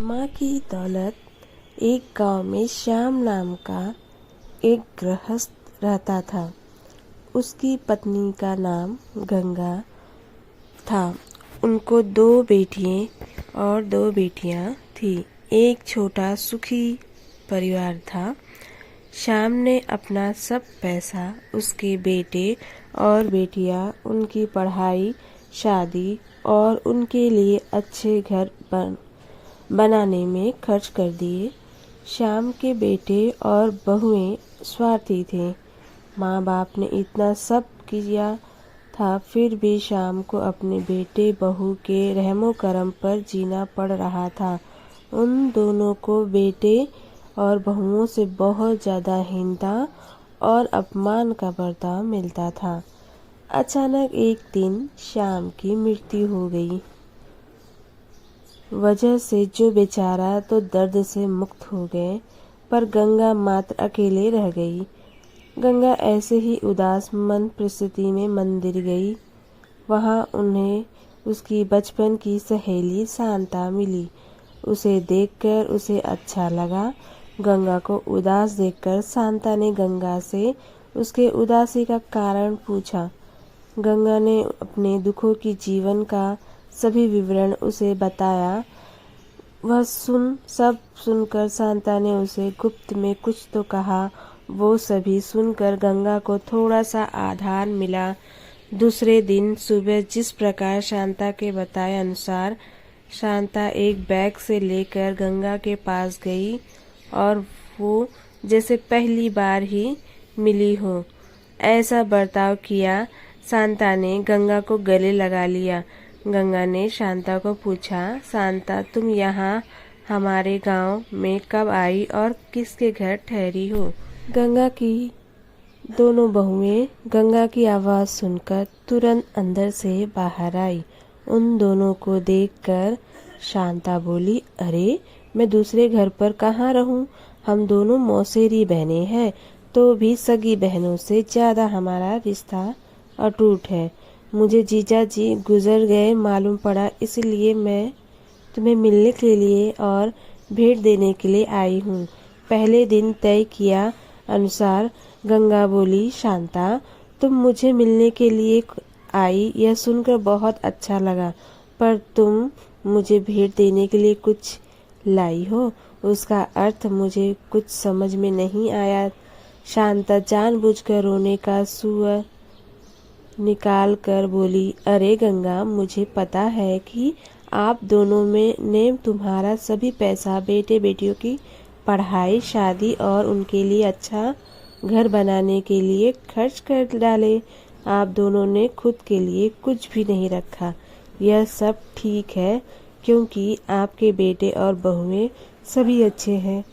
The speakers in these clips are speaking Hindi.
माँ की दौलत। एक गांव में श्याम नाम का एक गृहस्थ रहता था। उसकी पत्नी का नाम गंगा था। उनको 2 बेटियां और 2 बेटियां थी। एक छोटा सुखी परिवार था। श्याम ने अपना सब पैसा उसके बेटे और बेटियां, उनकी पढ़ाई, शादी और उनके लिए अच्छे घर बनाने में खर्च कर दिए। श्याम के बेटे और बहुएं स्वार्थी थे। माँ बाप ने इतना सब किया था, फिर भी श्याम को अपने बेटे बहू के रहमो करम पर जीना पड़ रहा था। उन दोनों को बेटे और बहुओं से बहुत ज़्यादा हीनता और अपमान का बर्ताव मिलता था। अचानक एक दिन श्याम की मृत्यु हो गई। वजह से जो बेचारा तो दर्द से मुक्त हो गए, पर गंगा मात्र अकेले रह गई। गंगा ऐसे ही उदास मन परिस्थिति में मंदिर गई। वहां उन्हें उसकी बचपन की सहेली शांता मिली। उसे देखकर उसे अच्छा लगा। गंगा को उदास देखकर शांता ने गंगा से उसके उदासी का कारण पूछा। गंगा ने अपने दुखों की जीवन का सभी विवरण उसे बताया। वह सब सुनकर शांता ने उसे गुप्त में कुछ तो कहा। वो सभी सुनकर गंगा को थोड़ा सा आधार मिला। दूसरे दिन सुबह जिस प्रकार शांता के बताए अनुसार शांता एक बैग से लेकर गंगा के पास गई और वो जैसे पहली बार ही मिली हो ऐसा बर्ताव किया। शांता ने गंगा को गले लगा लिया। गंगा ने शांता को पूछा, शांता तुम यहाँ हमारे गांव में कब आई और किसके घर ठहरी हो? गंगा की दोनों बहुएं गंगा की आवाज़ सुनकर तुरंत अंदर से बाहर आई। उन दोनों को देखकर शांता बोली, अरे मैं दूसरे घर पर कहाँ रहूं? हम दोनों मौसेरी बहनें हैं, तो भी सगी बहनों से ज़्यादा हमारा रिश्ता अटूट है। मुझे जीजा जी गुजर गए मालूम पड़ा, इसलिए मैं तुम्हें मिलने के लिए और भेंट देने के लिए आई हूँ। पहले दिन तय किया अनुसार गंगा बोली, शांता तुम मुझे मिलने के लिए आई यह सुनकर बहुत अच्छा लगा, पर तुम मुझे भेंट देने के लिए कुछ लाई हो, उसका अर्थ मुझे कुछ समझ में नहीं आया। शांता जानबूझकर रोने का सुर निकाल कर बोली, अरे गंगा मुझे पता है कि आप दोनों में ने तुम्हारा सभी पैसा बेटे बेटियों की पढ़ाई, शादी और उनके लिए अच्छा घर बनाने के लिए खर्च कर डाले। आप दोनों ने खुद के लिए कुछ भी नहीं रखा। यह सब ठीक है क्योंकि आपके बेटे और बहुएं सभी अच्छे हैं,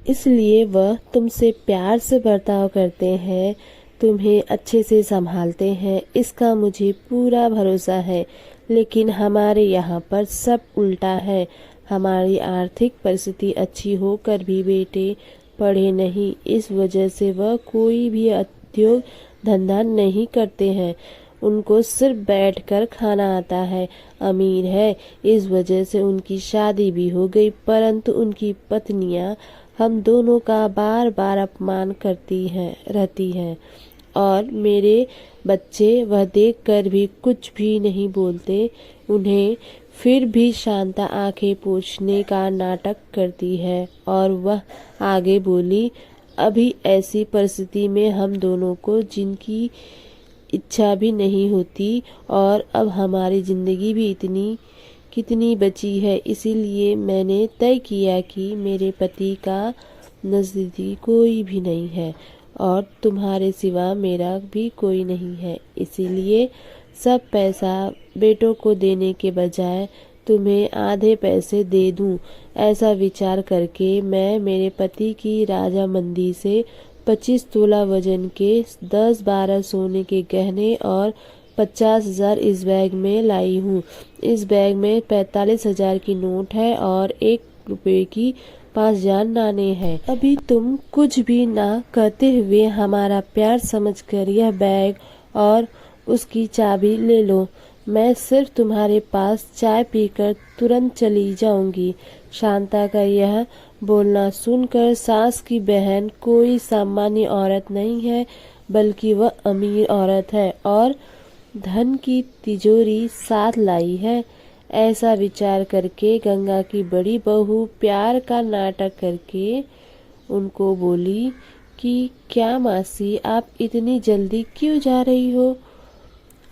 इसलिए वह तुमसे प्यार से बर्ताव करते हैं, तुम्हें अच्छे से संभालते हैं, इसका मुझे पूरा भरोसा है। लेकिन हमारे यहाँ पर सब उल्टा है। हमारी आर्थिक परिस्थिति अच्छी होकर भी बेटे पढ़े नहीं, इस वजह से वह कोई भी उद्योग धंधा नहीं करते हैं। उनको सिर्फ बैठकर खाना आता है। अमीर है, इस वजह से उनकी शादी भी हो गई, परंतु उनकी पत्नियां हम दोनों का बार बार अपमान रहती हैं और मेरे बच्चे वह देखकर भी कुछ भी नहीं बोलते उन्हें। फिर भी शांता आंखें पोंछने का नाटक करती है और वह आगे बोली, अभी ऐसी परिस्थिति में हम दोनों को जिनकी इच्छा भी नहीं होती और अब हमारी जिंदगी भी कितनी बची है, इसीलिए मैंने तय किया कि मेरे पति का नजदीकी कोई भी नहीं है और तुम्हारे सिवा मेरा भी कोई नहीं है, इसीलिए सब पैसा बेटों को देने के बजाय तुम्हें आधे पैसे दे दूं। ऐसा विचार करके मैं मेरे पति की राजामंदी से 25 तोला वजन के 10-12 सोने के गहने और 50,000 इस बैग में लाई हूँ। इस बैग में 45,000 की नोट है और 1 रुपए की 5 नाणे हैं। अभी तुम कुछ भी ना कहते हुए हमारा प्यार समझकर यह बैग और उसकी चाबी ले लो। मैं सिर्फ तुम्हारे पास चाय पीकर तुरंत चली जाऊंगी। शांता का यह बोलना सुनकर सास की बहन कोई सामान्य औरत नहीं है, बल्कि वह अमीर औरत है और धन की तिजोरी साथ लाई है। ऐसा विचार करके गंगा की बड़ी बहू प्यार का नाटक करके उनको बोली कि क्या मासी, आप इतनी जल्दी क्यों जा रही हो?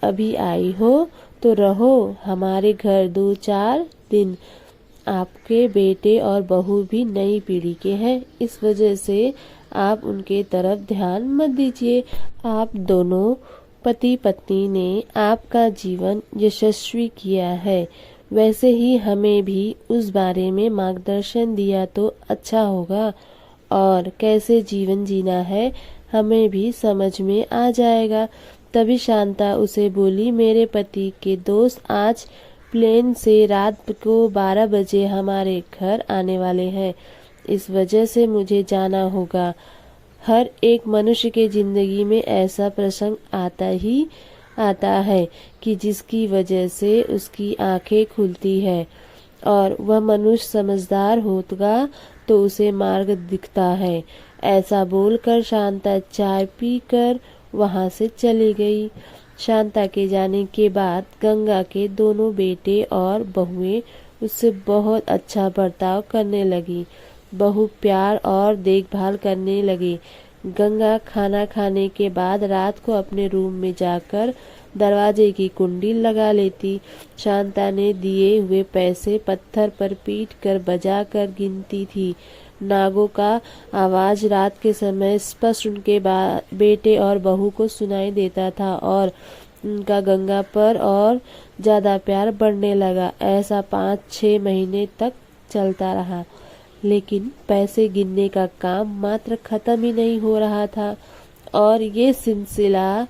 अभी आई हो तो रहो हमारे घर 2-4 दिन। आपके बेटे और बहू भी नई पीढ़ी के हैं, इस वजह से आप उनके तरफ ध्यान मत दीजिए। आप दोनों पति पत्नी ने आपका जीवन यशस्वी किया है, वैसे ही हमें भी उस बारे में मार्गदर्शन दिया तो अच्छा होगा, और कैसे जीवन जीना है हमें भी समझ में आ जाएगा। तभी शांता उसे बोली, मेरे पति के दोस्त आज प्लेन से रात को 12 बजे हमारे घर आने वाले हैं, इस वजह से मुझे जाना होगा। हर एक मनुष्य के जिंदगी में ऐसा प्रसंग आता है कि जिसकी वजह से उसकी आंखें खुलती है और वह मनुष्य समझदार होगा तो उसे मार्ग दिखता है। ऐसा बोलकर शांता चाय पीकर वहां से चली गई। शांता के जाने के बाद गंगा के दोनों बेटे और बहुएं उससे बहुत अच्छा बर्ताव करने लगी। बहू प्यार और देखभाल करने लगी। गंगा खाना खाने के बाद रात को अपने रूम में जाकर दरवाजे की कुंडी लगा लेती। शांता ने दिए हुए पैसे पत्थर पर पीट कर बजा कर गिनती थी। नागों का आवाज रात के समय स्पष्ट उनके बेटे और बहू को सुनाई देता था और उनका गंगा पर और ज्यादा प्यार बढ़ने लगा। ऐसा 5-6 महीने तक चलता रहा, लेकिन पैसे गिनने का काम मात्र खत्म ही नहीं हो रहा था और ये सिलसिला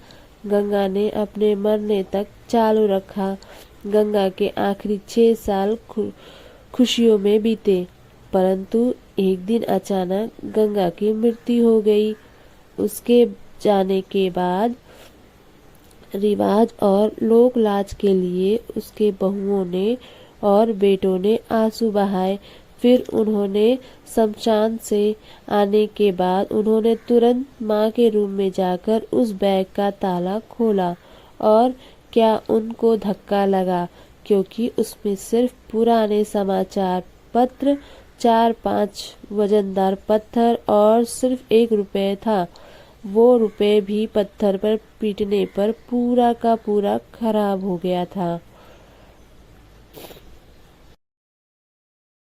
गंगा ने अपने मरने तक चालू रखा। गंगा के आखिरी 6 साल खुशियों में बीते, परंतु एक दिन अचानक गंगा की मृत्यु हो गई। उसके जाने के बाद रिवाज और लोक लाज के लिए उसके बहुओं ने और बेटों ने आंसू बहाए। फिर उन्होंने शमशान से आने के बाद उन्होंने तुरंत माँ के रूम में जाकर उस बैग का ताला खोला और क्या उनको धक्का लगा, क्योंकि उसमें सिर्फ पुराने समाचार पत्र, 4-5 वजनदार पत्थर और सिर्फ 1 रुपये था। वो रुपये भी पत्थर पर पीटने पर पूरा का पूरा खराब हो गया था।